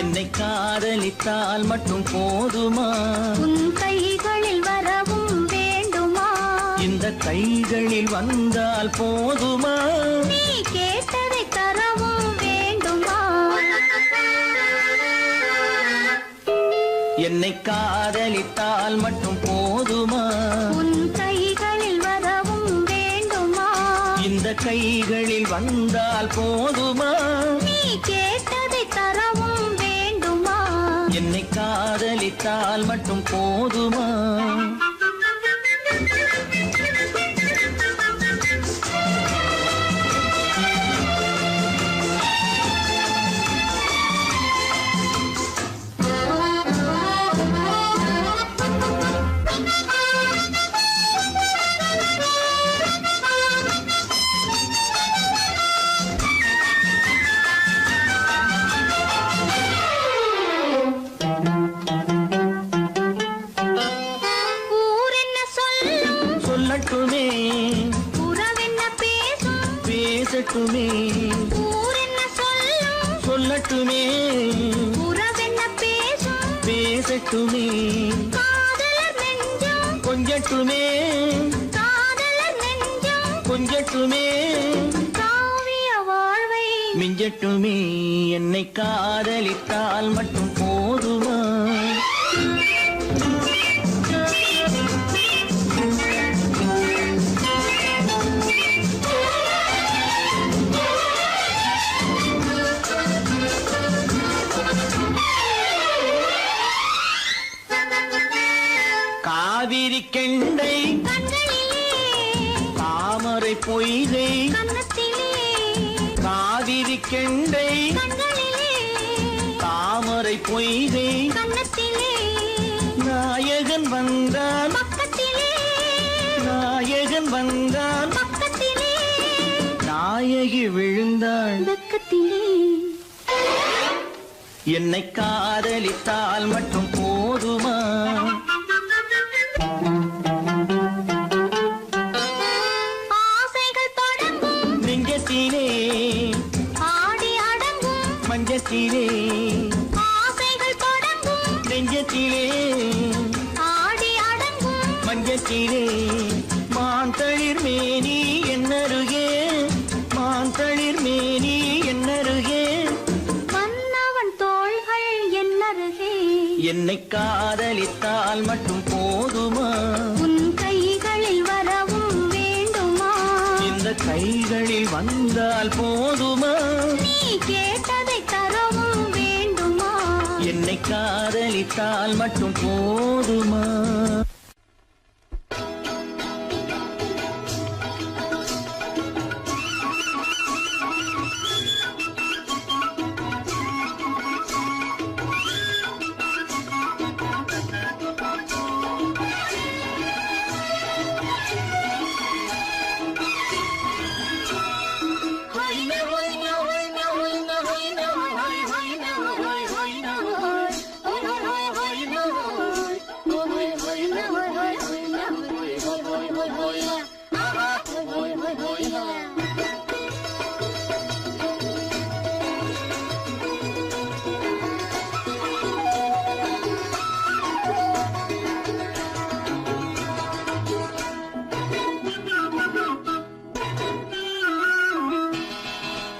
என்னை காதலித்தால் மட்டும் போதுமா? உன் கைகளில் வரவும் வேண்டுமா? இந்த கைகளில் வந்தால் போதுமா? நீ கேட்டதை தரவும் வேண்டுமா? என்னை காதலித்தால் மட்டும் போதுமா? உன் கைகளில் வரவும் வேண்டுமா? இந்த கைகளில் வந்தால் போதுமா? நீ கேட்டதை தரவும் வேண்டுமா? என்னை காதலித்தால் மட்டும் போதுமா? சொல்லட்டுமே உறவென்ன பேசும் பேசட்டுமே ஊரென்ன சொல்லும் சொல்லட்டுமே உறவென்ன பேசும் பேசட்டுமே காதலர் நெஞ்சம் கொஞ்சட்டுமே காதலர் நெஞ்சம் கொஞ்சட்டுமே காவிய வாழ்வை மிஞ்சட்டுமே. என்னை காதலித்தால் மட்டும் போதுமா? காவிரி கெண்டை கண்களிலே தாமரை பொய்கை கன்னத்திலே காவிரி கெண்டை கண்களிலே தாமரை பொய்கை கன்னத்திலே நாயகன் வந்தான் பக்கத்திலே நாயகன் வந்தான் பக்கத்திலே நாயகி விழுந்தாள் பக்கத்திலே. என்னை காதலித்தால் மட்டும் போதுமா? ஆசைகள் தொடங்கும் நெஞ்சத்திலே ஆடி அடங்கும் மஞ்சத்திலே ஆசைகள் தொடங்கும் நெஞ்சத்திலே ஆடி அடங்கும் மஞ்சத்திலே மாந்தளிர் மேனி என்னருகே மாந்தளிர் மேனி என்னருகே மன்னவன் தோள்கள் என்னருகே என்னை காதலித்தால் மட்டும் போதுமா? உன் கைகளில் வரவும் வேண்டுமா? இந்த கைகளில் வந்தால் போதுமா? நீ கேட்டதை தரவும் வேண்டுமா? என்னை காதலித்தால் மட்டும் போதுமா?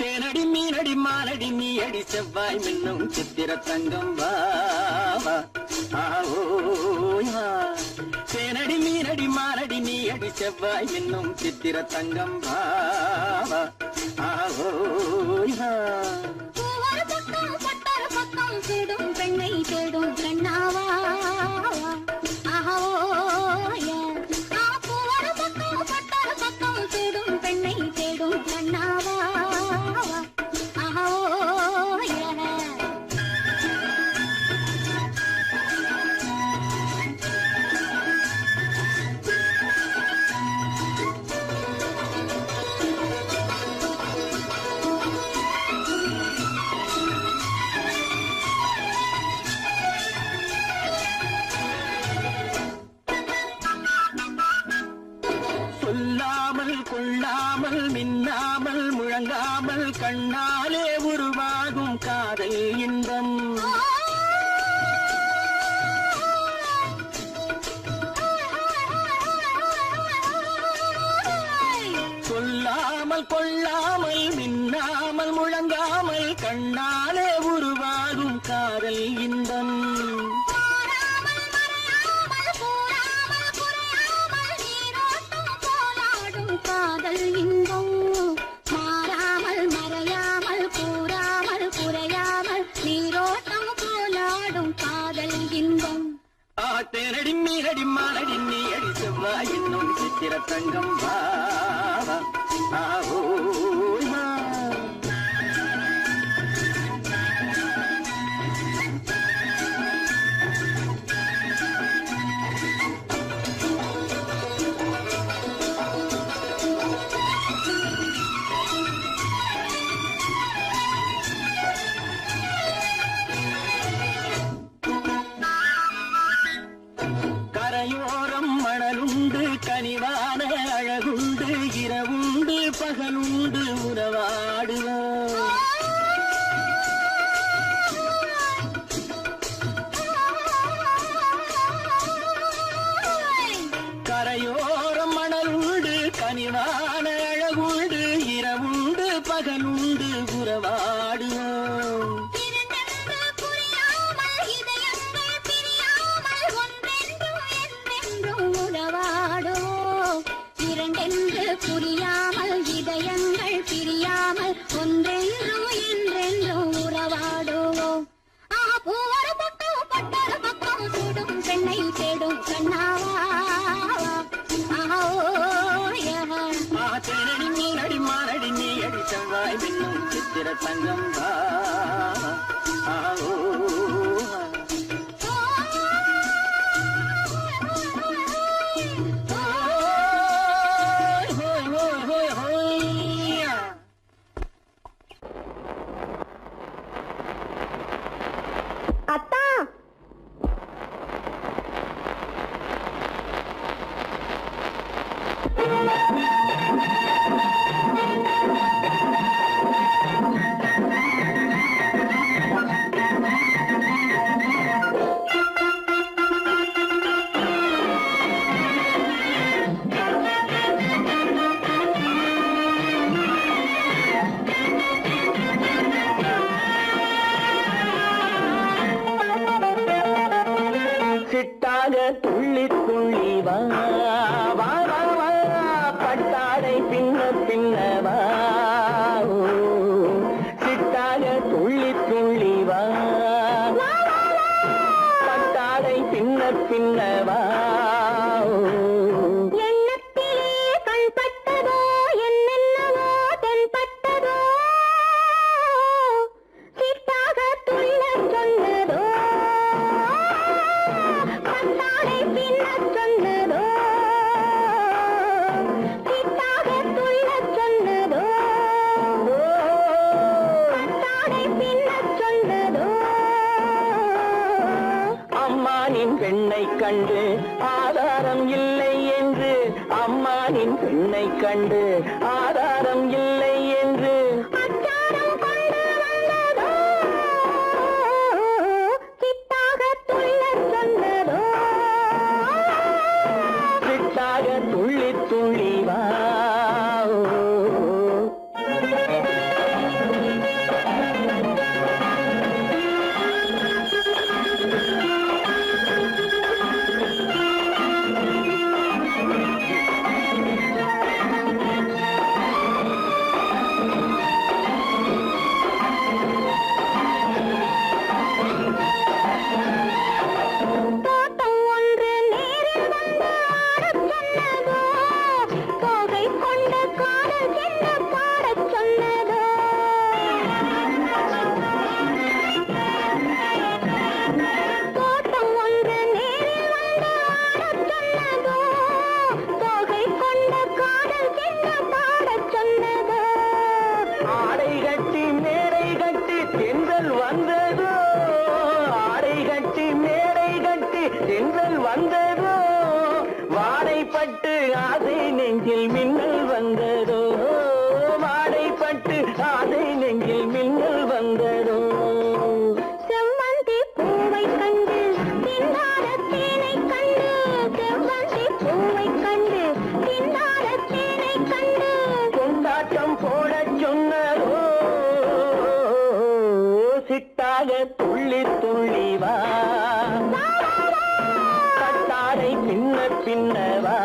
தேனடி மீனடி மாலடி நீயடி செவ்வாய் மின்னும் சித்திர தங்கம் வாவா ஆவோயா. தேனடி மீனடி மாலடி நீயடி செவ்வாய் மின்னும் சித்திர தங்கம் வாவா ஆவோயா. ஒரு பக்கம் பட்டொரு பக்கம் தேடும் பெண்ணை தேடும் கண்ணாவா ஆஹோயா. ஒரு பக்கம் பட்டொரு பக்கம் தேடும் பெண்ணை தேடும் கண்ணாவா ஆஹோயா. சொல்லாமல் கொள்ளாமல் மின்னாமல் முழங்காமல் கண்ணாலே உருவான உருவாகும் காதல் இன்பம். சொல்லாமல் கொள்ளாமல் மின்னாமல் முழங்காமல் கண்ணாலே உருவாகும் காதல் இன்பம். காதல் இன்பம் மாறாமல் மறையாமல் கூறாமல் குறையாமல் நீரோட்டம் போலாடும் காதல் இன்பம். தேனடி மீனடி மானடி நீ அடி செவ்வாய் என்னும் சித்திர தங்கம் வா கரையோரம் மணலுண்டு கனிவான அழகுண்டு இரவுண்டு பகலுண்டு உறவாடுவோம். கரையோரம் மணலுண்டு கனிவான அழகுண்டு இரவுண்டு பகலுண்டு உறவாடுவோம். இரண்டென்று புரியாமல் இதயங்கள் பிரியாமல் ஒன்றென்றும் என்றென்றும் உறவாடுவோம். பூவரு பக்கம் பட்டரு பக்கம் சூடும் பெண்ணை தேடும் கண்ணாவா. தேனடி மீனடி மானடி நீ அடி செவ்வாய் மின்னும் சித்திர தங்கம் வா அத்தா. சிட்டாக துள்ளி துள்ளி வா வா வா வா பட்டாடை பின்ன பின்னவா. சிட்டாக துள்ளி துள்ளி வா பட்டாடை பின்ன பின்னவா. எண்ணத்திலே கண்பட்டதோ என்னென்னவோ தென்பட்டதோ சிட்டாக துள்ள சொன்னதோ பட்டாடை பின்ன சொன்னதோ சிட்டாக துள்ள சொன்னதோ பட்டாடை பின்ன சொன்னதோ. அம்மானின் பெண்ணை கண்டு ஆதாரம் இல்லை என்று அம்மானின் பெண்ணை கண்டு ஆதாரம் இல்லை என்று அச்சாரம் கொண்டு வந்ததோ சிட்டாக துள்ள சொன்னதோ. சிட்டாக துள்ளி துள்ளி வா. தோட்டம் ஒன்று நேரில் வந்து ஆடச் சொன்னதோ தோகை கொண்ட காதல் என்ன பாடச் சொன்னதோ. தோட்டம் ஒன்று நேரில் வந்து ஆடச் சொன்னதோ தோகை கொண்ட காதல் என்ன பாடச் சொன்னதோ. ஆடை கட்டி மேடை கட்டி தென்றல் வந்ததோ ஆடை கட்டி மேடை கட்டி தென்றல் வந்ததோ வாடைப்பட்டு ஆசை நெஞ்சில் மின்னல் வந்ததோ வாடைப்பட்டு ஆசை நெஞ்சில் மின்னல் வந்ததோ. துள்ளி துள்ளி வா கட்டாரை பின்ன பின்னவா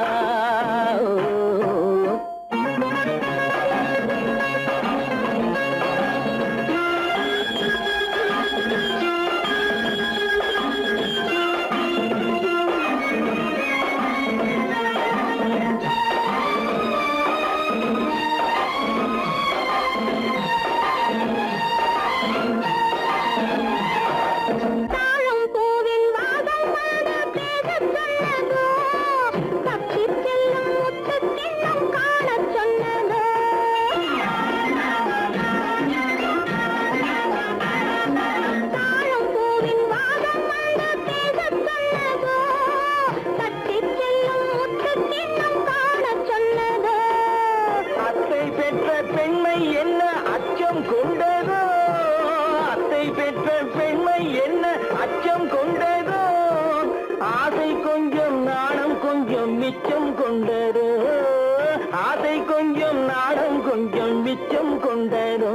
மிச்சம் கொண்டதோ ஆசை கொஞ்சம் நாடம் கொஞ்சம் மிச்சம் கொண்டதோ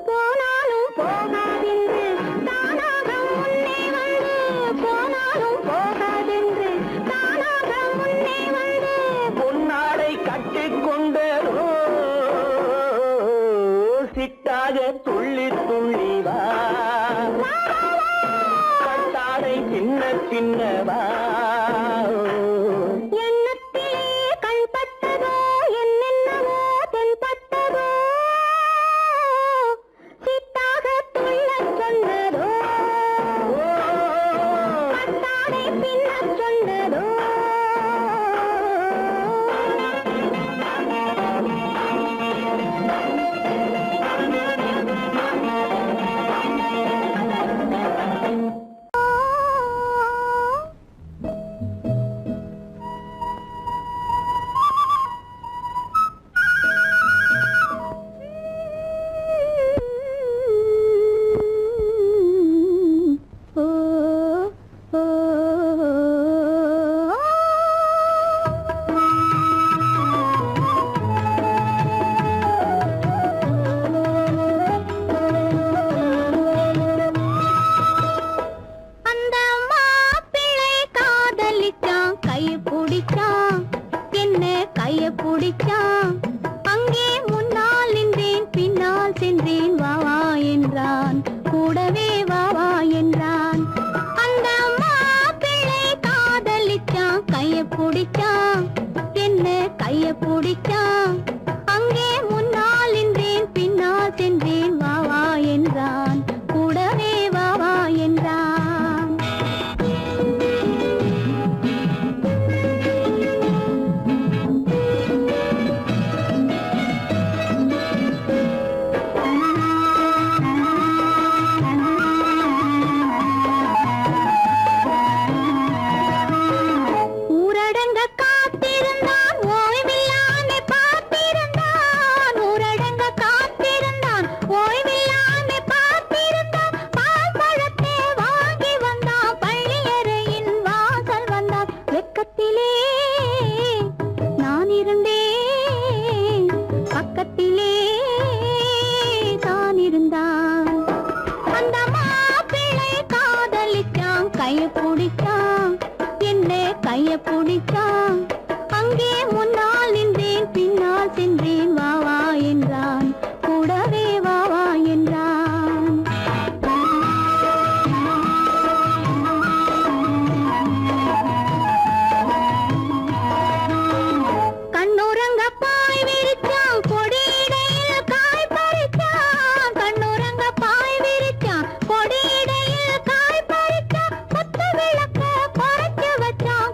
போனாலும் போகாதென்று தானாக முன்னே வந்து போனாலும் போகாதென்று தானாக முன்னே வந்து பொன்னாடை கட்டிக்கொண்டதோ சிட்டாக துள்ளி துள்ளி வா கட்டாடை சின்ன சின்னவா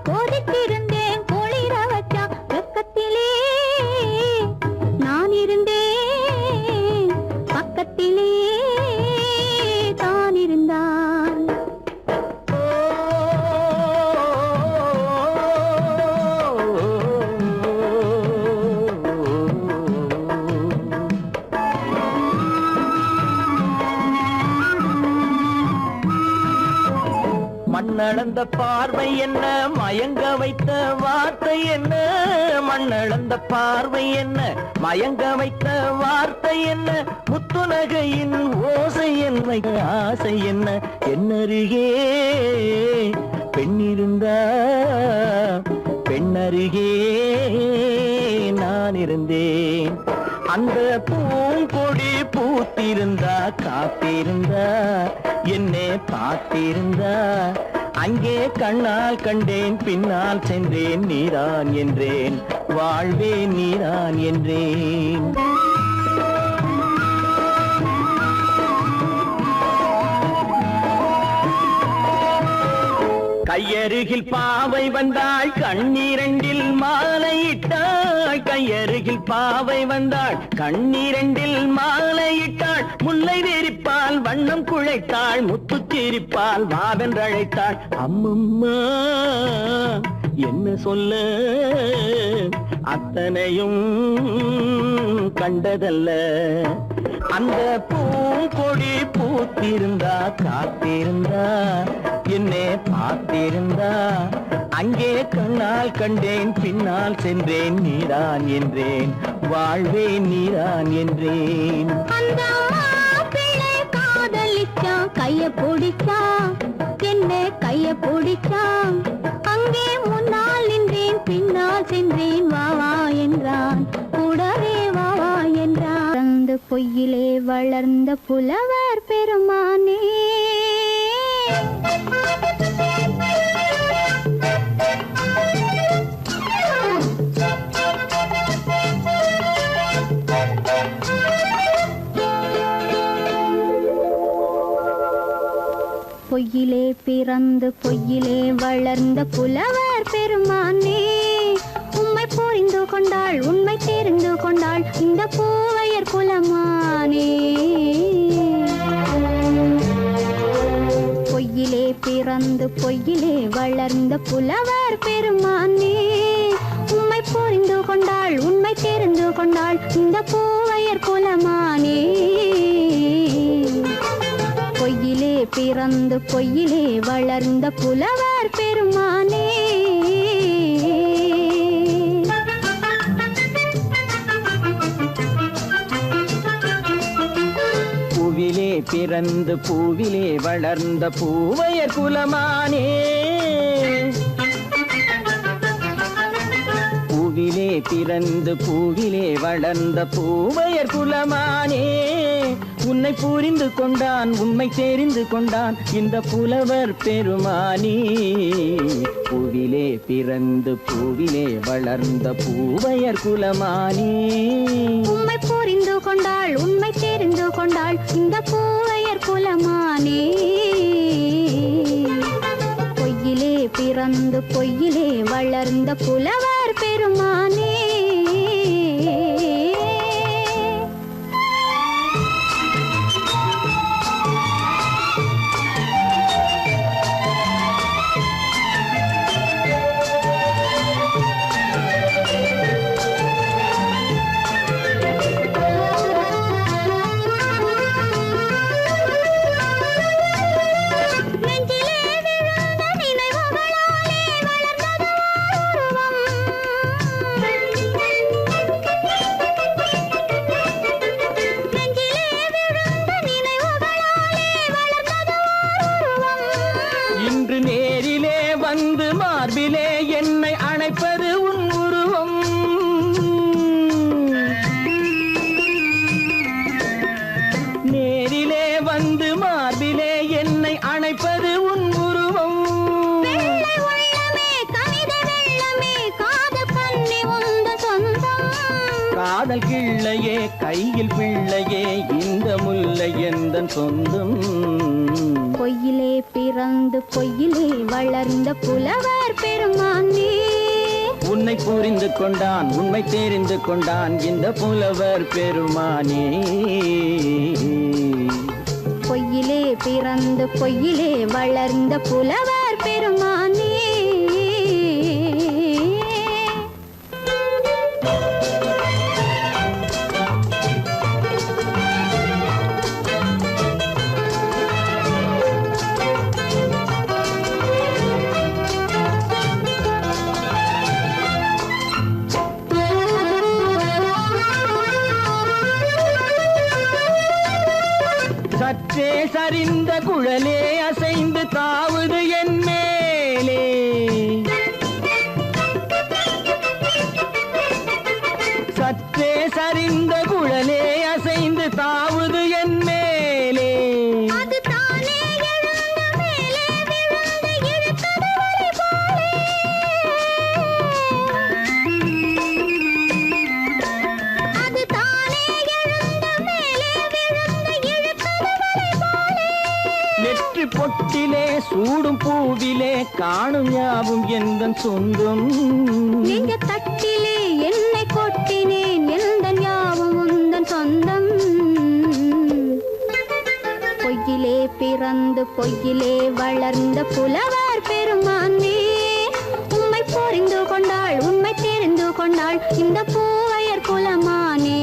கொதித்திருந்தேன் மண்ணளந்த பார்வை என்ன மயங்க வைத்த வார்த்தை என்ன மண்ணளந்த பார்வை என்ன மயங்க வைத்த வார்த்தை என்ன முத்துநகையின் ஓசை என்ன ஆசை என்ன என்னருகே பெண்ணிருந்தா பெண்ணருகே நான் இருந்தேன் அந்த பூங்கொடி பூத்திருந்தா காத்திருந்தா என்னை பார்த்திருந்தா அங்கே கண்ணால் கண்டேன் பின்னால் சென்றேன் நீதான் என்றேன் வாழ்வே நீதான் என்றேன் கையருகில் பாவை வந்தாள் கண்ணீரண்டில் மாலையிட்டாள் கையருகில் பாவை வந்தாள் கண்ணீரண்டில் மாலையிட்டாள் முல்லை வெறிப்பால் வண்ணம் குழைத்தாள் முத்து சிரிப்பால் வாவென்றழைத்தாள் அம்மம்மா என்ன சொல்ல அத்தனையும் கண்டதல்ல அந்த பூங்கொடி பூத்திருந்தா காத்திருந்தா என்னை பார்த்திருந்தா அங்கே கண்ணால் கண்டேன் பின்னால் சென்றேன் நீதான் என்றேன் வாழ்வே நீதான் என்றேன் அந்த மாப்பிள்ளை காதலிச்சான் கைய பிடிச்சான் என்ன கைய பிடிச்சான் அங்கே முன்னால் நின்றேன் பின்னால் சென்றேன் வா வா என்றான் கூடவே வா வா என்றான் பொய்யிலே வளர்ந்த புலவர் பெருமானே பொய்யிலே பிறந்து பொய்யிலே வளர்ந்த புலவர் பெருமானே உம்மை புரிந்து கொண்டாள் உண்மை தெரிந்து கொண்டாள் இந்த பூவையர் குலமானே பொய்யிலே பிறந்து பொய்யிலே வளர்ந்த புலவர் பெருமானே உம்மை புரிந்து கொண்டாள் உண்மை தெரிந்து கொண்டாள் இந்த பூவையர் குலமானே பொய்யிலே பிறந்து பொய்யிலே வளர்ந்த புலவர் பெருமானே பூவிலே பிறந்து பூவிலே வளர்ந்த பூவையர் குலமானே பூவிலே பிறந்து பூவிலே வளர்ந்த பூவையர் குலமானே உன்னை புரிந்து கொண்டான் உண்மை தெரிந்து கொண்டான் இந்த புலவர் பெருமானே பூவிலே பிறந்து பூவிலே வளர்ந்த பூவையர் குலமானே உம்மை புரிந்து கொண்டாள் உண்மை தெரிந்து கொண்டாள் இந்த பூவையர் குலமானே பொய்யிலே பிறந்து பொய்யிலே வளர்ந்த புலவர் பெருமானே நேரிலே வந்து மார்பிலே என்னை அணைப்பது உன் உருவம் நேரிலே வந்து மார்பிலே என்னை அணைப்பது உன் உருவம் காதல் கிள்ளையே கையில் பிள்ளையே இந்த முல்லை எந்தன் சொந்தம் பொய்யிலே பிறந்து பொய்யிலே வளர்ந்த புலவர் பெருமானே உன்னை புரிந்து கொண்டான் உண்மை தெரிந்து கொண்டான் இந்த புலவர் பெருமானே பொய்யிலே பிறந்து பொய்யிலே வளர்ந்த புலவர் பெருமானே அசைந்து தாவுது என் மேலே. சற்றே சரிந்த குழலே அசைந்து தாவுது என் மேலே. அது தானே எழுந்த மேலே விழுந்து இழுத்தது வலை போலே. அது தானே எழுந்த மேலே விழுந்து இழுத்தது வலை போலே. நெற்றி பொட்டிலே சூடும் பூவிலே காணும் யாவும் எந்தன் சொந்தம். நெஞ்ச தட்டிலே என்னை கொட்டினேன் எந்தன் யாவும் உந்தன் சொந்தம். பொய்யிலே பிறந்து பொய்யிலே வளர்ந்த புலவர் பெருமானே, உம்மை புரிந்து கொண்டாள் உண்மை தெரிந்து கொண்டாள் இந்த பூவையர் குலமானே.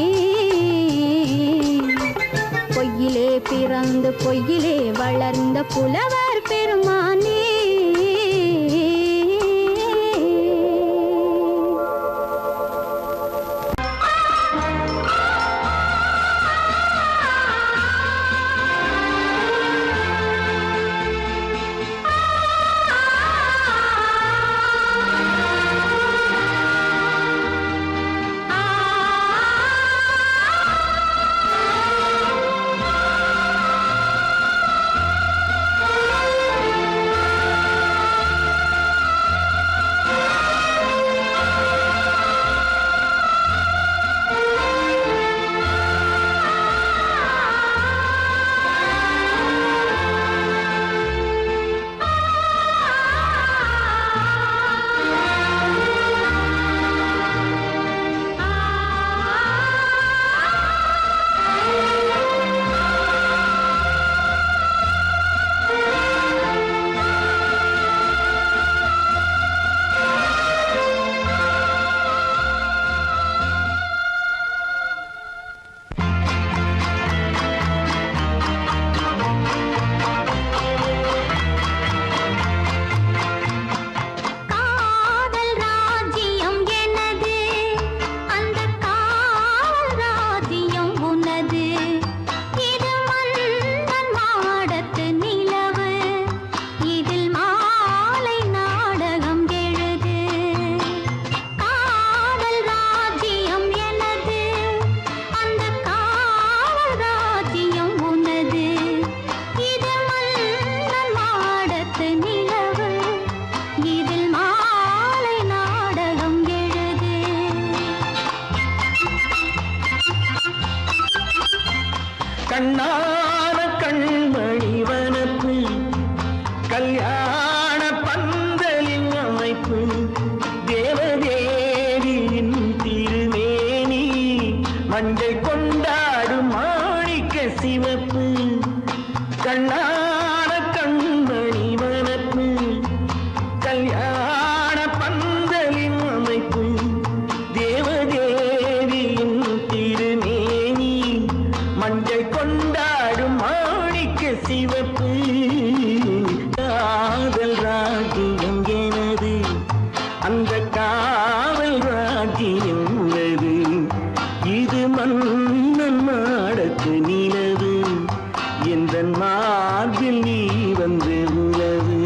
பொய்யிலே பிறந்து பொய்யிலே வளர்ந்த புலவர் பெருமானே. கண்ணான கண்மணி வனப்பு கல்யாண பந்தலின் அமைப்பு தேவதேவியின் திருமேனி மஞ்சள் கொண்டாடும் மாணிக்க சிவப்பு. கண்ணான கண்மணி வனப்பு கல்யாண பந்தலின் அமைப்பு தேவதேவியின் திருமேனி மஞ்சள் கொண்டாடும் மாணிக்க சிவப்பு. காதல் ராஜ்யம் எனது அந்த காவல் ராஜ்யம் உள்ளது. இது மன்னன் மாடத்து நிலவு எந்த மார்பில் நீ வந்து உள்ளது.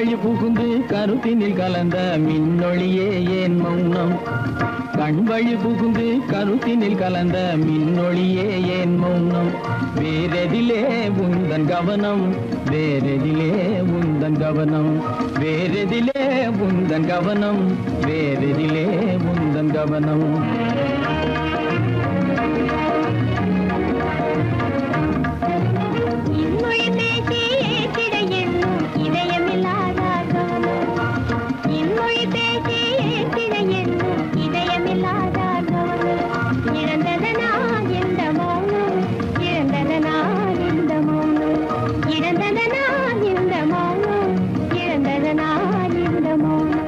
வழி புகுந்து கருத்தினில் கலந்த மின்னொளியே ஏன் மௌனம் கண் வழி புகுந்து கருத்தினில் கலந்த மின்னொளியே ஏன் மௌனம் வேறெதிலே உந்தன் கவனம் வேறெதிலே உந்தன் கவனம் வேறெதிலே உந்தன் கவனம் வேறெதிலே உந்தன் கவனம் இன்மொழி பேசி ஏற்றிட எண்ணும் இதயமில்லாதார் கவனம் இன்மொழி பேசி ஏற்றிட எண்ணும் இதயமில்லாதார் கவனம் இழந்ததனா இந்த மௌனம் இழந்ததனா இந்த மௌனம் இழந்ததனா இந்த மௌனம் இழந்ததனா இந்த மௌனம்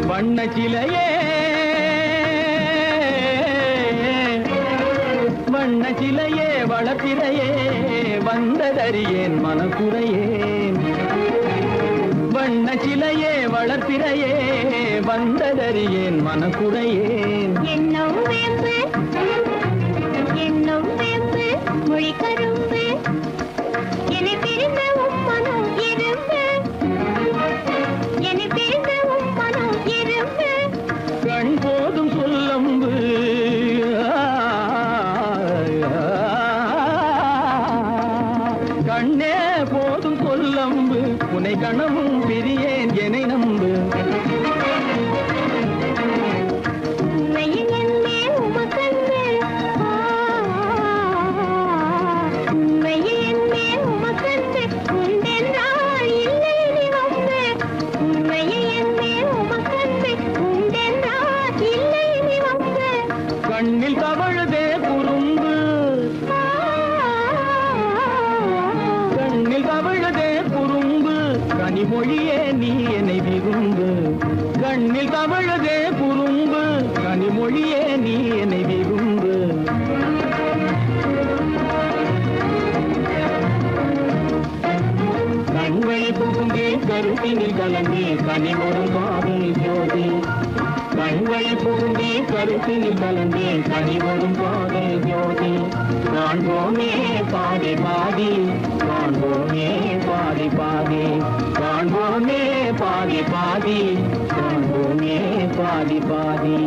வண்ண சிலையே வண்ண சிலையே வளர்ப்பிறையே வந்ததறியேன் மனக்குறையேன் வண்ண சிலையே வளர்ப்பிறையே வந்ததறியேன் மனக்குறையேன் எண்ணம் வேம்பு மொழி கரும்பு என்னை பிரிந்த உம்மனம் இரும்பு என்னை பிரிந்த உம்மனம் இரும்பு கண் போதும் சொல்லம்பு கண்ணே போதும் சொல்லம்பு உனை கணமும் பிரியேன் என்னை நம்பு உண்மையில் என்னே உமக்கன்று உண்மையில் என்னே உமக்கன்று உண்டென்றால் இல்லை நீ வம்பு உண்மையில் என்னே உமக்கன்று உண்டென்றால் இல்லை நீ வம்பு கண்ணில் தவழுதே குறும்பு கண்ணில் தவழுதே குறும்பு கனிமொழியே நீ என்னை விரும்பு கண்ணில் தவழுதே குறும்பு கனிமொழியே நீ என்னை விரும்பு கண்வழி புகுந்தே கருத்தினில் கலந்தே கனிமொரும் காதல் ஜோதி கண்வழி புகுந்தே கருத்தினில் கலந்தே கனிமொரும் காதல் ஜோதி காண்போமே பாதி பாதி காண்போமே பாதி பாதி காண்போமே பாதி பாதி காண்போமே பாதி பாதி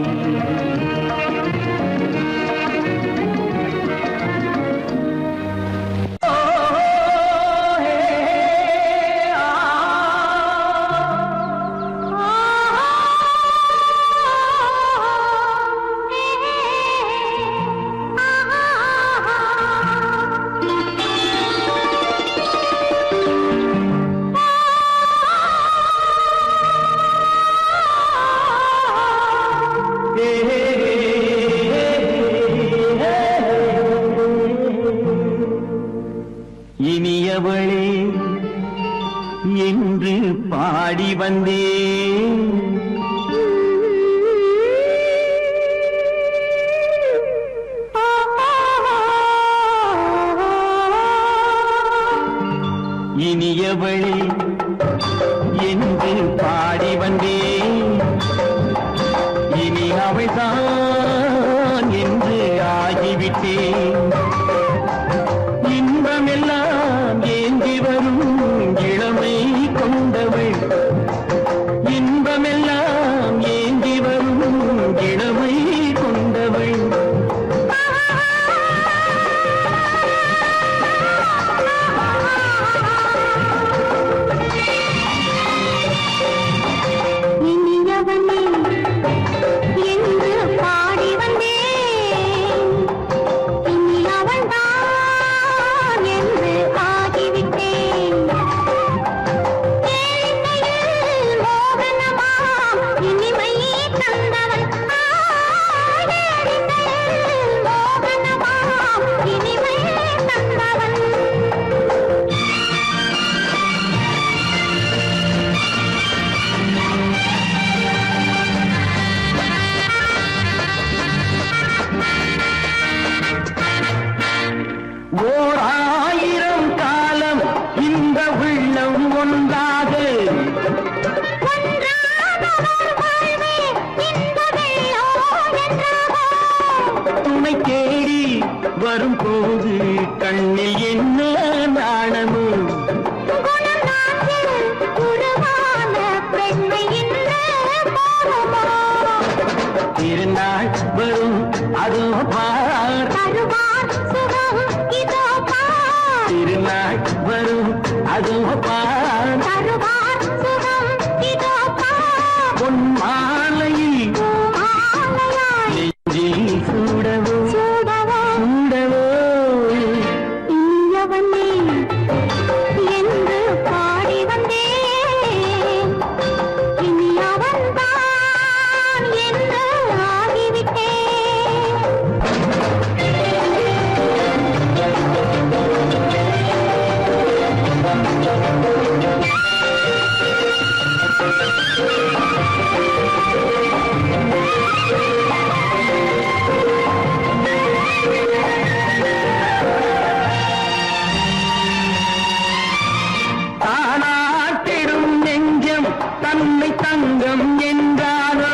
இனியவளே என்று பாடி வந்தேன் இனியவளே என்று பாடி வந்தேன் இனி அவள்தான் என்று ஆகிவிட்டேன் இன்பமெல்லாம் ஏந்தி வரும் இளமை கொண்டவள் இன்பமெல்லாம் ஏந்தி வரும் இளமை கொண்டவள் பார் தருவார் சுகம் இதோ பார் திருநாள் வரும் அதோ பார் தருவார் சுகம் இதோ பார் பொன் மாலையில் மாலையாய் நெஞ்சில் சூடவோ சூடவோ சூடவோ இனியவனே என்று பாடி வந்தேன் இனி அவன்தான் என்று ஆகிவிட்டேன் தானாட்டிடும் நெஞ்சம் தன்னை தங்கம் என்றானோ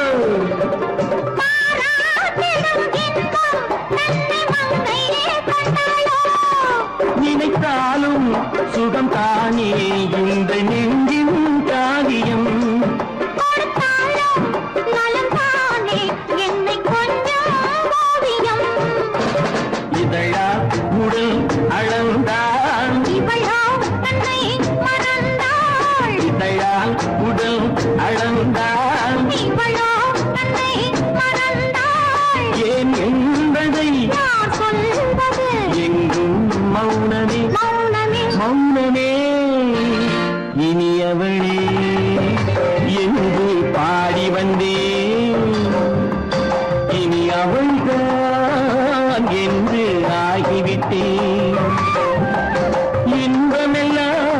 பாராட்டிடும் இன்பம் தன்னை மங்கையே கண்டாளோ நினைத்தாலும் சுகம் தானே இந்த நெஞ்சின் காவியம் கொடுத்தாலும் நலம் தானே என்னை கொஞ்சம் ஓவியம் இதழா உடல் அளந்தான் இவளோ தன்னை மறந்தாள் இதழால் உடல் அளந்தான் இவளோ தன்னை மறந்தாள் ஏன் என்பதை யார் சொல்வது எங்கும் மௌனமே மௌனமே மௌனமே இனியவளே என்று பாடி வந்தேன் இனி அவள்தான் என்று ஆகிவிட்டேன் இன்பமெல்லாம்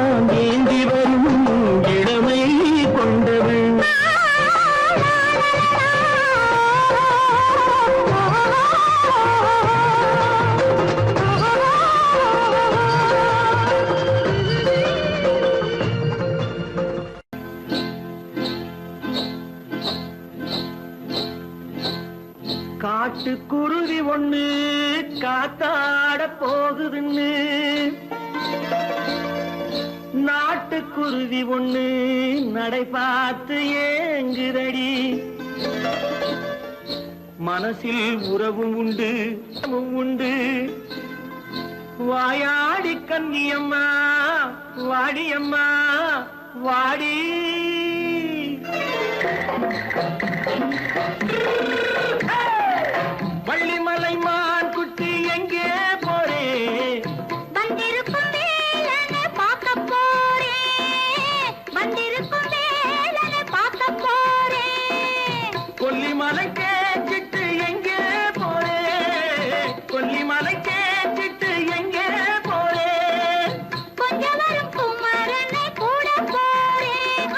ஏந்தி வரும் இளமை கொண்டவள் காட்டுக்குருவி ஒண்ணு காத்தாட போகுதுன்னு நாட்டுக்குருவி ஒண்ணு நடை பார்த்து ஏங்குதடி மனசில் உறவும் உண்டு உண்டு வாயாடி கன்னியம்மா வாடியம்மா வாடி வள்ளிமலை மான் குட்டி எங்கே போறே வந்திருக்கும் வேலனை பார்க்க போறேன் வந்திருக்கும் வேலனை பார்க்க போறேன் கொல்லிமலை கேச்சிட்டு எங்கே போறே கொல்லிமலை கேச்சிட்டு எங்கே போறே கொஞ்சம் வரும் குமரனை கூட போறேன்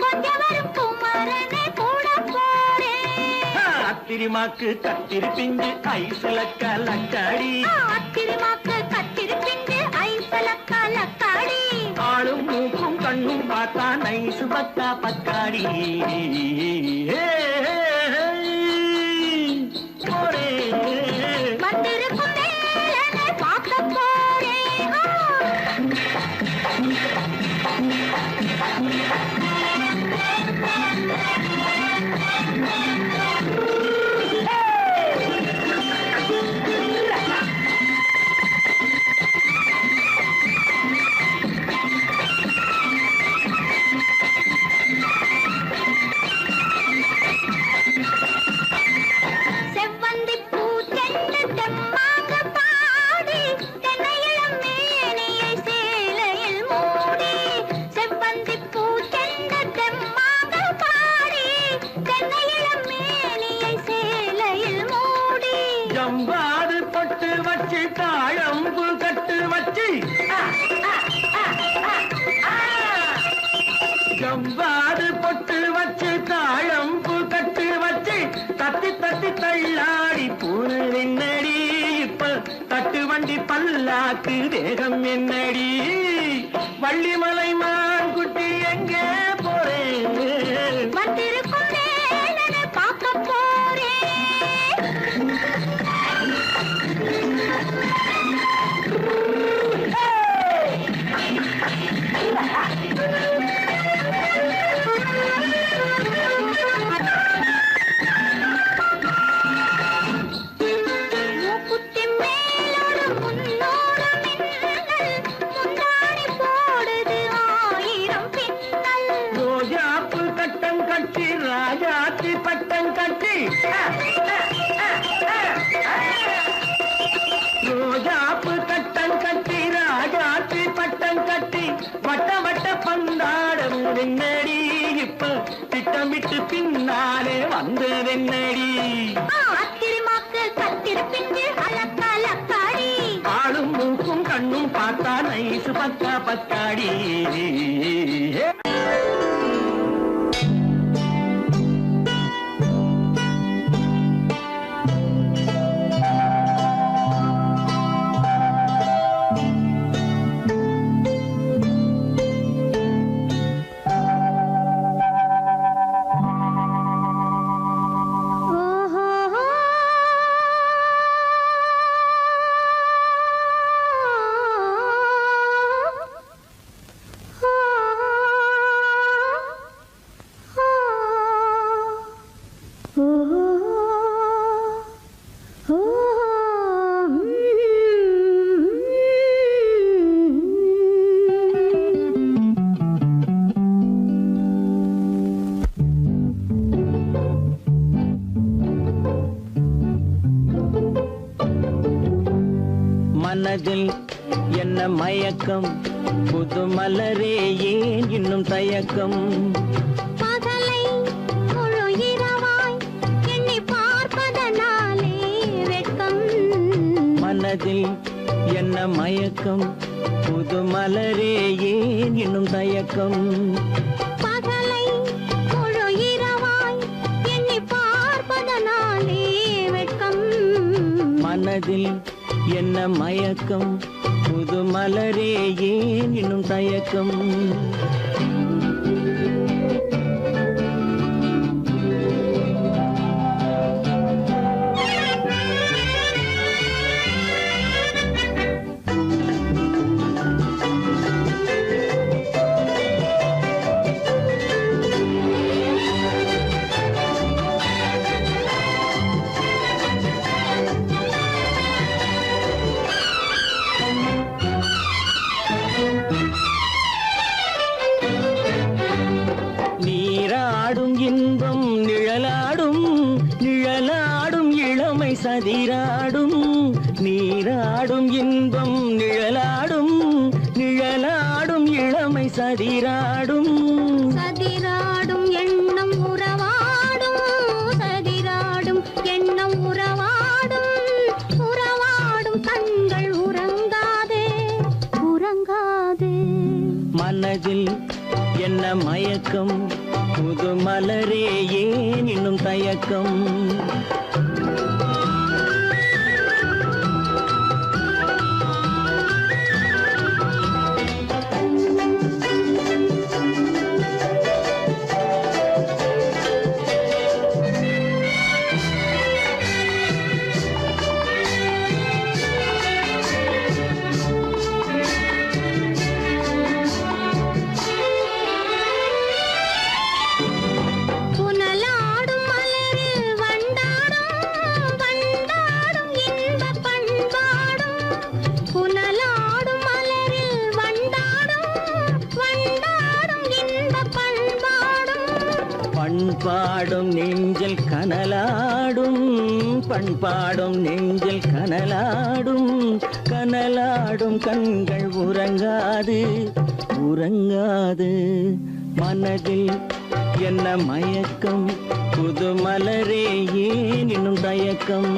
கொஞ்சம் வரும் குமரனை கூட போறேன் அத்திரிமாக்கு கத்திரி பிஞ்சு ஐசுல கலக்காடி அத்திருமாக்கு கத்திருப்பிண்டு ஐசலக்கா லக்காடி ஆளும் மூக்கும் கண்ணும் பார்த்தா நைசு பத்தா பக்காடி போறே வந்திருக்கும் வேலனை பார்க்க போறேன் செவ்வந்தி பூ செண்டு தெம்மாக பாடி தென்னையிளம் மேனியை சேலையில் மூடி செவ்வந்தி பூ செண்டு தெம்மாக பாடி தென்னையிளம் மேனியை சேலையில் மூடி ஜம்பாது பொட்டு வச்சு தாழம்பு கட்டு வச்சு ஜம்பாது பொட்டு வச்சு தாழம்பு கட்டு வச்சு தத்தி தத்தி தள்ளாடி பூரு என்னடி இப்ப தட்டு வண்டி பல்லாக்கு வேகம் என்னடி வள்ளிமலை மான் குட்டி எங்கே போறேன் வந்திருக்கும் வேலனை பார்க்க போறேன் சிற்பிஞ்சு அலக்காடி ஆளும் மூக்கும் கண்ணும் பார்த்தா நைசு பக்கா பக்காடி. மனதில் என்ன மயக்கம், புது மலரே ஏன் இன்னும் தயக்கம்? பகலை முழு இரவாய் எண்ணி பார்ப்பதனாலே வெட்கம். மனதில் என்ன மயக்கம், புது மலரே ஏன் இன்னும் தயக்கம்? பகலை முழு இரவாய் எண்ணி பார்ப்பதனாலே வெட்கம். மனதில் என்ன மயக்கம், புது மலரே ஏன் இன்னும் தயக்கம்? நீராடும் இன்பம் நிழலாடும், நிழலாடும் இளமை சதிராடும். நீராடும் இன்பம் நிழலாடும், நிழலாடும் இளமை சதிராடும். சதிராடும் எண்ணம் உறவாடும், சதிராடும் எண்ணம் உறவாடும். உறவாடும் கண்கள் உறங்காதே, உறங்காதே. மனதில் என்ன மயக்கம், புது மலரே ஏன் இன்னும் தயக்கம்? புனலாடும் மலரில் வண்டாடும், வண்டாடும் இன்பப் பண்பாடும். புனலாடும் மலரில் வண்டாடும், வண்டாடும் இன்பப் பண்பாடும். பண்பாடும் நெஞ்சில் கனலாடும், பண்பாடும் நெஞ்சில் கனலாடும். கனலாடும் கண்கள் உறங்காது, உறங்காது. மனதில் என்ன மயக்கம், புது மலரே ஏன் இன்னும் தயக்கம்?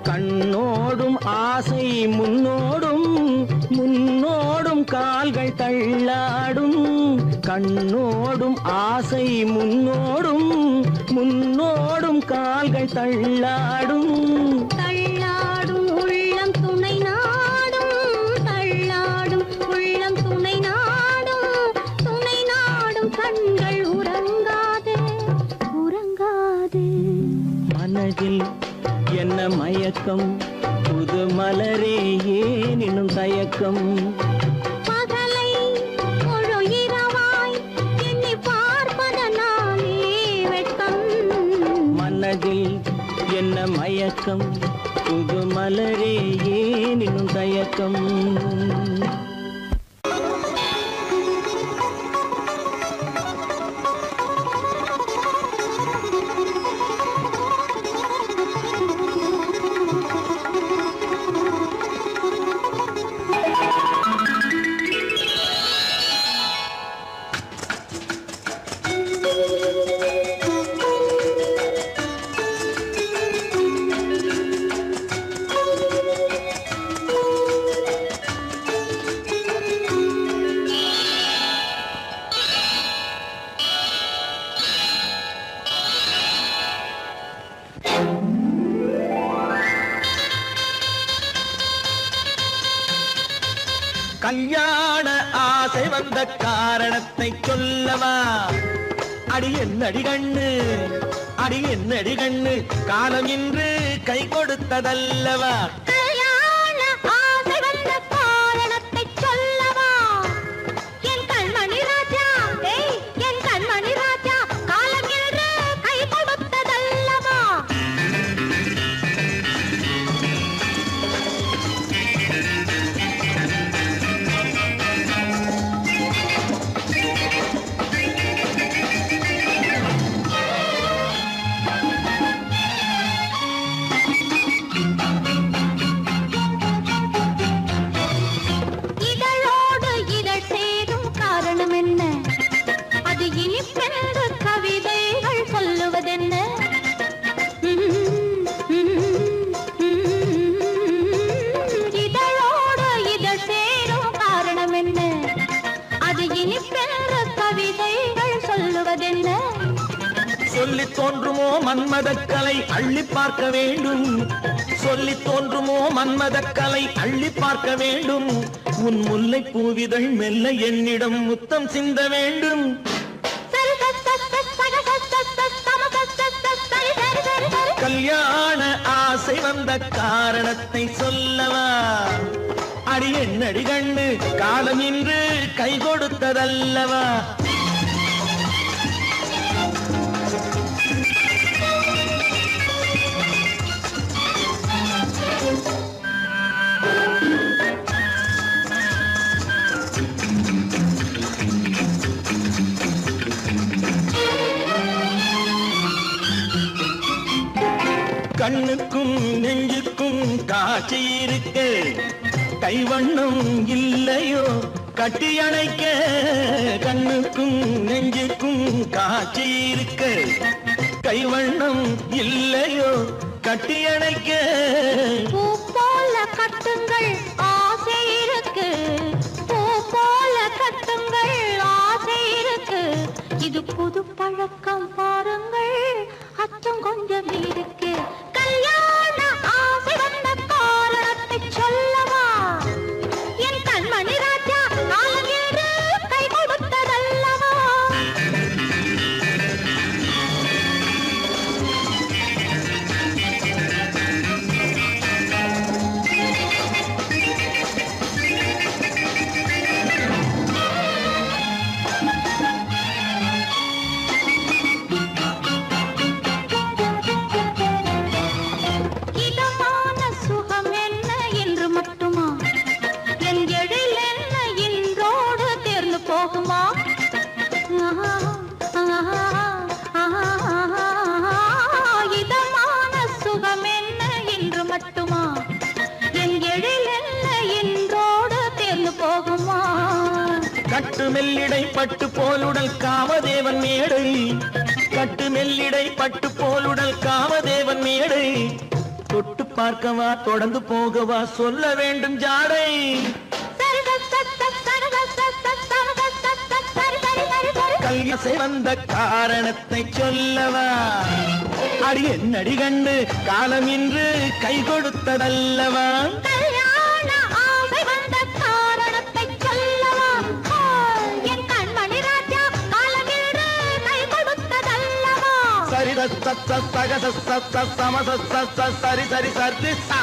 கண்ணோடும் ஆசை முன்னோடும், முன்னோடும் கால்கள் தள்ளாடும். கண்ணோடும் ஆசை முன்னோடும், முன்னோடும் கால்கள் தள்ளாடும். தள்ளாடும் உள்ளம் துணை நாடும், தள்ளாடும் உள்ளம் துணை நாடும். துணை நாடும் கண்கள் உறங்காதே, உறங்காதே. மனதில் என்ன மயக்கம், புது மலரே ஏன் இன்னும் தயக்கம்? பகலை முழு இரவாய் எண்ணி பார்ப்பதனாலே வெட்கம். மனதில் மலரே ஏன் இன்னும் தயக்கம்? கல்யாண ஆசை வந்த காரணத்தை சொல்லவா? அடி என்னடி கண்ணு, அடி என்னடி கண்ணு, காலம் இன்று கை கொடுத்ததல்லவா? கல்யாண ஆசை வந்த காரணத்தை சொல்லவா? என் கண்மணி ராஜா, என் கண்மணி ராஜா, காலம் என்று கை கொடுத்ததல்லவா? இதழோடு இதழ் சேரும் காரணம் என்ன? அது இனிப்பென்று கவிதைகள் சொல்லுவதென்ன? இதழோடு இதழ் சேரும் காரணம் என்ன? அது இனிப்பென்று கவிதைகள் சொல்லுவதென்ன? சொல்லி தோன்றுமோ மன்மதக்கலை அள்ளி பார்க்க வேண்டும், சொல்லி தோன்றுமோ மன்மதக்கலை அள்ளி பார்க்க வேண்டும். உன் முல்லை பூவிதழ் மெல்ல என்னிடம் முத்தம் சிந்த வேண்டும். கல்யாண ஆசை வந்த காரணத்தை சொல்லவா? அடி என்னடி கண்ணு, காலம் இன்று கை கொடுத்ததல்லவா? கண்ணுக்கும் நெஞ்சுக்கும் காட்சி இருக்கு, கைவண்ணம் இல்லையோ கட்டி அணைக்க? கண்ணுக்கும் நெஞ்சுக்கும் காட்சி இருக்கு, கைவண்ணம் இல்லையோ கட்டி அணைக்க? பூ போல கட்டுங்கள் ஆசை இருக்கு, பூ போல கட்டுங்கள் ஆசை இருக்கு. இது புது பழக்கம் பாருங்கள், அச்சம் கொஞ்சம் இருக்கு. கல்யாண ஆசை வந்த காரணத்தை சொல்லவா? என் கண்மணி ராஜா, காலம் என்று கை கொடுத்ததல்லவா? இதமான சுகம் என்ன என்று மட்டுமா? என் எழில் என்ன இன்றோடு தேர்ந்து போகுமா? இதமான சுகம் என்ன என்று மட்டுமா? என் எழில் என்ன இன்றோடு தேர்ந்து போகுமா? கட்டு மெல்லிடை பட்டு போலுடல் காமதேவன் மேடை, கட்டு மெல்லிடை பட்டு போலுடல் காமதேவன் மேடை. தொட்டு பார்க்கவா தொடர்ந்து போகவா சொல்ல வேண்டும் ஜாடை? கல்யாண வந்த காரணத்தை சொல்லவா? அடி என்னடி கண்டு, காலம் இன்று கை கொடுத்ததல்லவா? கல்யாண ஆசை வந்த காரணத்தை சொல்லவா? என் கண்மணி ராஜா, காலம் என்று கை கொடுத்ததல்லவா? சரி சக சம சரி சரி சரி சா.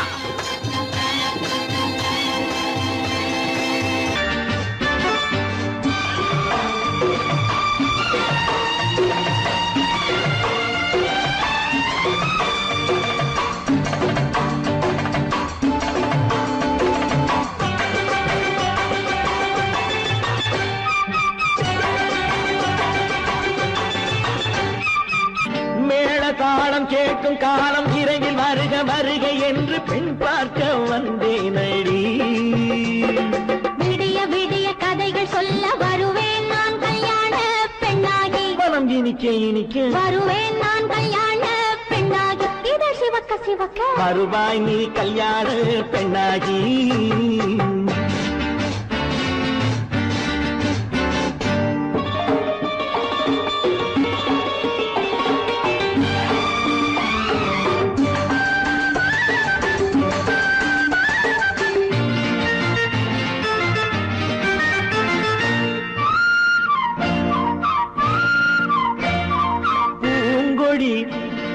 கேட்கும் காலம் விரைவில் வருக வருக என்று பெண் பார்க்க வந்தேனடி. விடிய விடிய கதைகள் சொல்ல வருவேன் நான் கல்யாண பெண்ணாகி. மனம் இனிக்க இனிக்க வருவேன் நான் கல்யாண பெண்ணாகி. இதை சிவக்க சிவக்க வருவாய் நீ கல்யாண பெண்ணாகி.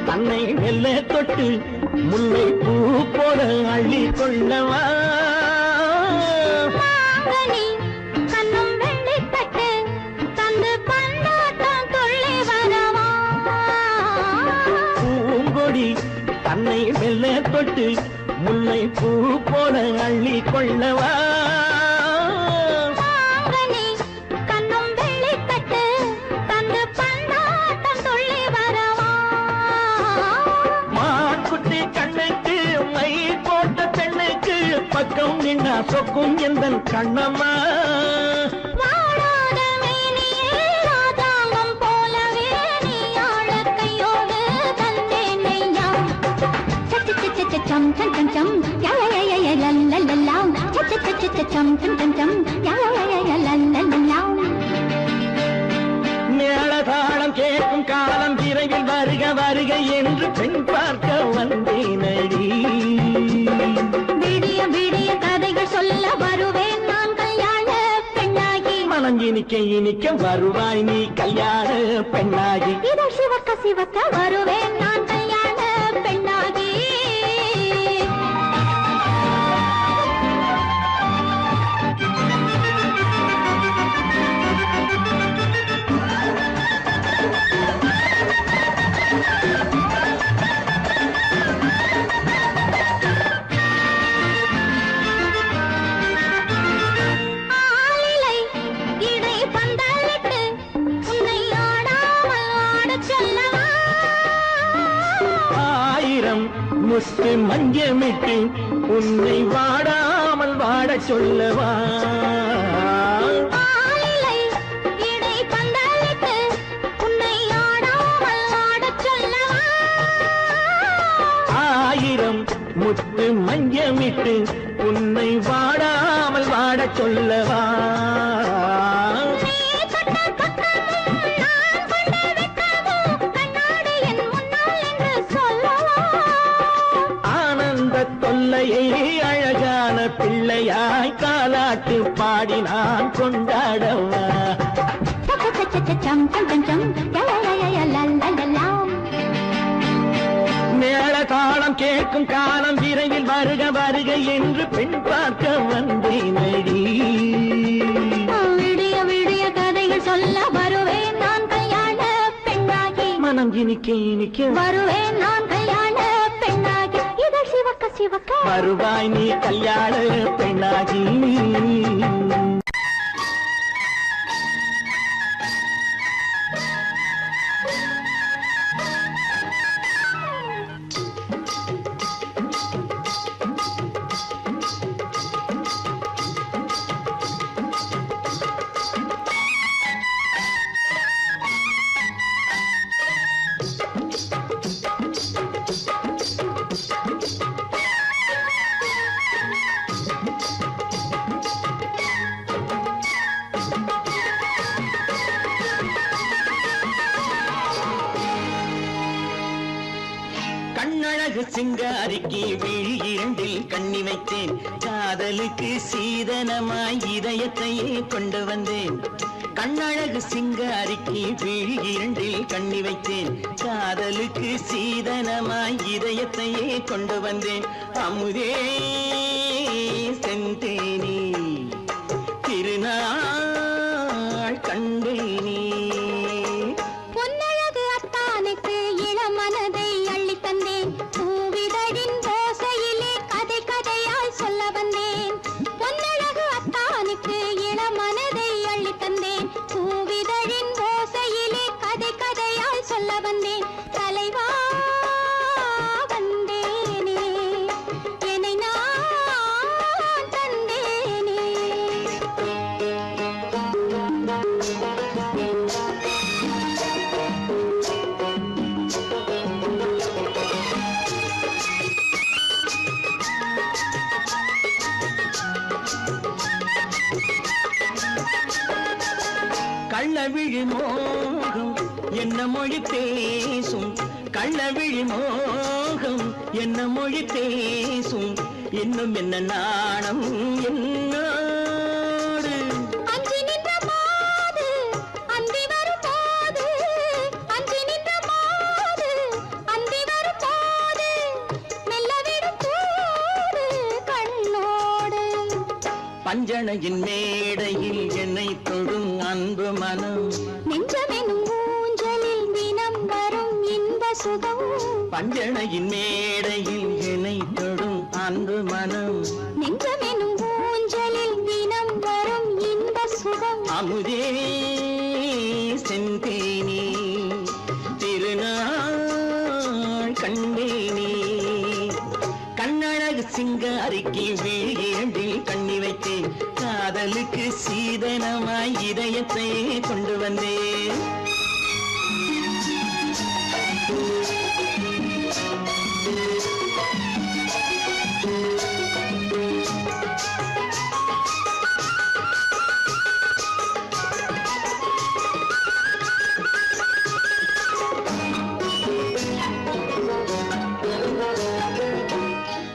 தன்னை மெல்ல தொட்டு முல்லை பூ போல அள்ளி கொள்ளவா. கண்ணும் வெள்ளிப்பட்டு தந்து பந்தாட்டம் துள்ளி வரவா. பூங்கொடி தன்னை மெல்ல தொட்டு முல்லை பூ போல அள்ளி கொள்ளவா. பக்கம் நின்னா சொக்கும் எந்த கண்ணம்மா. வாழாத மேனியே ராஜாங்கம் போலவே நீ ஆழ கையோடு தந்தேன் ஐயா. சச்ச சச்ச சம் சம் சம் சம் யய லல்லல்லாம். சச்ச சச்ச சம் சம் சம் சம் யய லல்லல்லாம். மேளதாளம் கேட்கும் காலம் விரைவில் வருக வருக என்று பெண் பார்க்க வந்தேனடி. விடிய விடிய கதைகள் சொல்ல வருவேன் நான் கல்யாண பெண்ணாகி. மனம் இனிக்க இனிக்க வருவாய் நீ கல்யாண பெண்ணாகி. இதை சிவக்க சிவக்க வருவேன் நான் கல்யாண பெண்ணாகி. முத்து மஞ்சமிட்டு உன்னை வாடாமல் வாட சொல்லவா. ஆயிரம் முத்து மஞ்சமிட்டு உன்னை வாடாமல் வாட சொல்லவா. தொல்லையை அழகான பிள்ளையாய் காலாட்டு பாடி நான் கொண்டாடவா. மேள தாளம் கேட்கும் காலம் விரைவில் வருக வருக என்று பெண் பார்க்க வந்தேனடி. விடிய விடிய கதைகள் சொல்ல வருவேன் நான் கல்யாண பெண்ணாகி. மனம் இனிக்க இனிக்க வருவேன் நான் கல்யாண பெண்ணாகி. இதை சிவக்க சிவக்க வருவாய் நீ கல்யாண பெண்ணாகி. கண்ணழகு சிங்காரிக்கு விழி இரண்டில் கண்ணி வைத்தேன். காதலுக்கு சீதனமாய் இதயத்தையே கொண்டு வந்தேன். கண்ணழகு சிங்காரிக்கு விழி இரண்டில் கண்ணி வைத்தேன். காதலுக்கு சீதனமாய் இதயத்தையே கொண்டு வந்தேன். அமுதே செந்தேனே திருநாள் கண்டேனே. பொன்னழகு அத்தானுக்கு இளமனதை அள்ளி தந்தேன். பூவிதழின் ஓசையிலே கதை கதையாய் சொல்ல வந்தேன். பொன்னழகு அத்தானுக்கு இளமனதை அள்ளி தந்தேன். பூவிதழின் ஓசையிலே கதை கதையாய் சொல்ல வந்தேன். தலைவா கள்ளவிழி மோகம் என்ன மொழி பேசும் கள்ளவிழி மோகம் என்ன மொழி பேசும் இன்னும் என்ன நாணம் என்னோடு அஞ்சி நின்ற மாது அந்தி வரும் போது அஞ்சி நின்ற மாது அந்தி வரும் போது மெல்ல விடும் போது கண்ணோடு பஞ்சணையின் மேடையில் என்னை தொடும் அன்பு மனம் நெஞ்சமெனும் ஊஞ்சலில் தினம் வரும் இன்ப சுகம் பஞ்சணையின் மேடையில் என்னை தொடும் அன்பு மனம் நெஞ்சமெனும் ஊஞ்சலில் தினம் வரும் இன்ப சுகம் அமுதே செந்தேனே திருநாள் கண்டேனே கண்ணழகு சிங்காரிக்கு வீழில் கண்ணி வைத்தேன் காதலுக்கு சீதனமாய் இதயத்தை கொண்டு வந்தேன்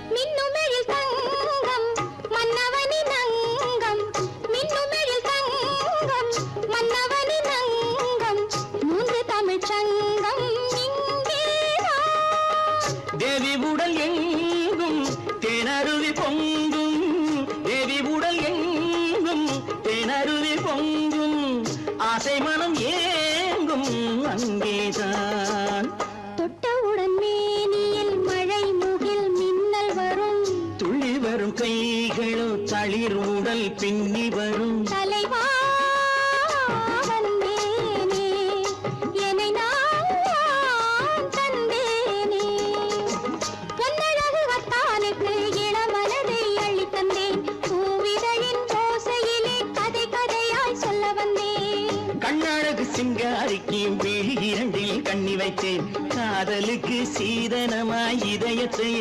மின்னுமெழில் தங்கம் மன்னவனின் அங்கம் மின்னுமெழில் தங்கம் மன்னவனின் அங்கம் மூன்று தமிழ்ச் சங்கம் இங்கேதான் தேவி உடல் எங்கும் தேனருவி பொங்கும் தேவி உடல் எங்கும் தேனருவி பொங்கும் ஆசை மனம் ஏங்கும் அங்கேதான் தொட்டவுடன் மேனியில் மழை முகில் மின்னல் வரும் துள்ளி வரும் கைகளோ தளிர் உடல் பின்னி வரும் தலைவா வந்தேனே என்னை நான் தந்தேனே பொன்னழகு வத்தானுக்கு இளமனதை அள்ளி தந்தேன் பூவிதழின் ஓசையிலே கதை கதையாய் சொல்ல வந்தேன் கண்ணழகு சிங்காரிக்கு விழி இரண்டில் கண்ணி வைத்தேன் காதலுக்கு சீதனமாய் இதயத்தை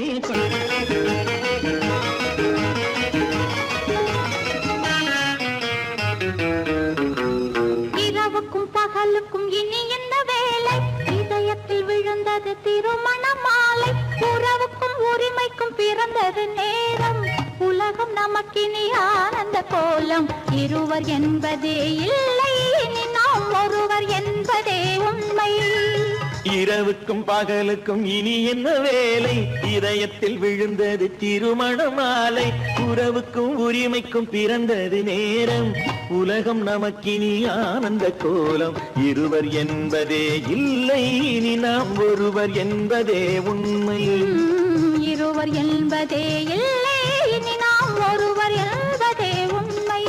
இரவுக்கும் பகலுக்கும் இனி என்ன வேலை இதயத்தில் விழுந்தது திருமண மாலை உறவுக்கும் உரிமைக்கும் பிறந்தது நேரம் உலகம் நமக்கினி ஆனந்த கோலம் இருவர் என்பதே இல்லை இனி நாம் ஒருவர் என்பதே உண்மை இரவுக்கும் பகலுக்கும் இனி என்ன வேலை இதயத்தில் விழுந்தது திருமண மாலை உறவுக்கும் உரிமைக்கும் பிறந்தது நேரம் உலகம் நமக்கினி ஆனந்த கோலம் இருவர் என்பதே இல்லை இனி நாம் ஒருவர் என்பதே உண்மை இருவர் என்பதே இல்லை இனி நாம் ஒருவர் என்பதே உண்மை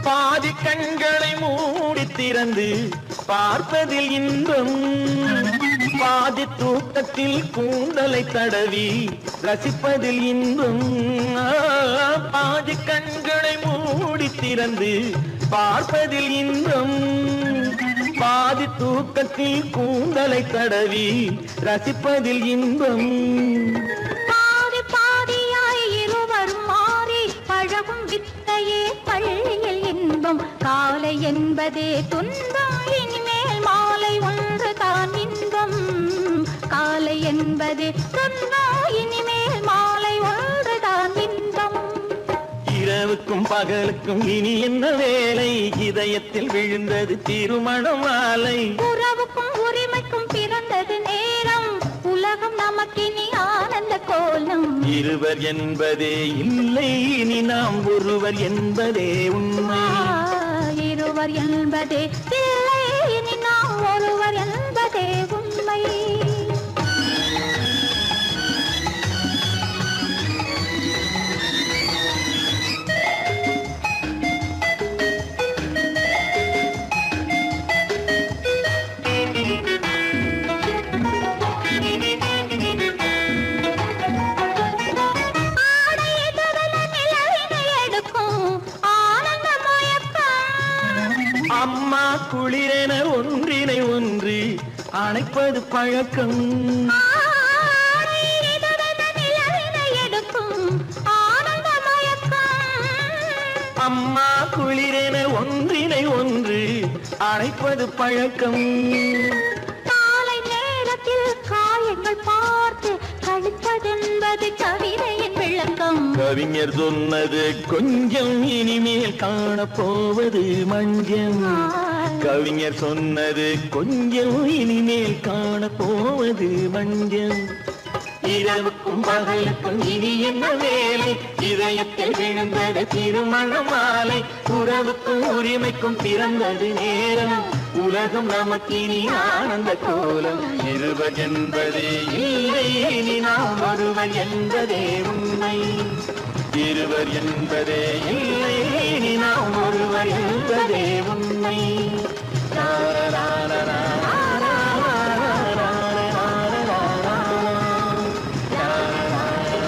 பாதி கண்களை மூடி திறந்து பார்ப்பதில் இன்பம் பாதி தூக்கத்தில் கூந்தலை தடவி ரசிப்பதில் இன்பம் பாதி கண்களை மூடி திறந்து பார்ப்பதில் இன்பம் பாதி தூக்கத்தில் கூந்தலை தடவி ரசிப்பதில் இன்பம் பாதி பாதியாய் இருவரும் மாறி பழகும் வித்தையே பள்ளியில் இன்பம் காலை என்பதே துன்பம் இனிமேல் மாலை ஒன்று தான் இன்பம் காலை என்பதே துன்பம் இனிமேல் மாலை ஒன்று தான் இன்பம் இரவுக்கும் பகலுக்கும் இனி என்ன வேலை இதயத்தில் விழுந்தது திருமண மாலை உறவுக்கும் உரிமைக்கும் பிறந்தது நேரம் உலகம் நமக்கினி ஆனந்த கோலம் இருவர் என்பதே இல்லை இனி நாம் ஒருவர் என்பதே உண்மை இருவர் என்பதே இல்லை இனி நாம் ஒருவர் என்பதே உண்மை ஆடை எதிரில நிலவினை எடுக்கும் ஆனந்த மயக்கம் குளிரென ஒன்றினை ஒன்று அணைப்பது பழக்கம். அம்மா குளிரென ஒன்றினை ஒன்று அணைப்பது பழக்கம். காலை நேரத்தில் காயங்கள் பார்த்து கழிப்பதென்பது கவிதையின் விளக்கம். கவிஞர் சொன்னது கொஞ்சம் இனிமேல் காணப்போவது மஞ்சள். கவிஞர் சொன்னது கொஞ்சம் இனிமேல் காணப்போவது மஞ்சள். இரவுக்கும் பகலுக்கும் இனி என்ன வேலை, இதயத்தில் விழுந்தது திருமண மாலை. உறவுக்கும் உரிமைக்கும் பிறந்தது நேரம், உலகம் நமக்கினி ஆனந்த கோலம். இருவர் என்பதே இல்லை, இனி நாம் ஒருவர் என்பதே உண்மை. இருவர் என்பதே இல்லை, இனி நாம் ஒருவர் என்பதே உண்மை.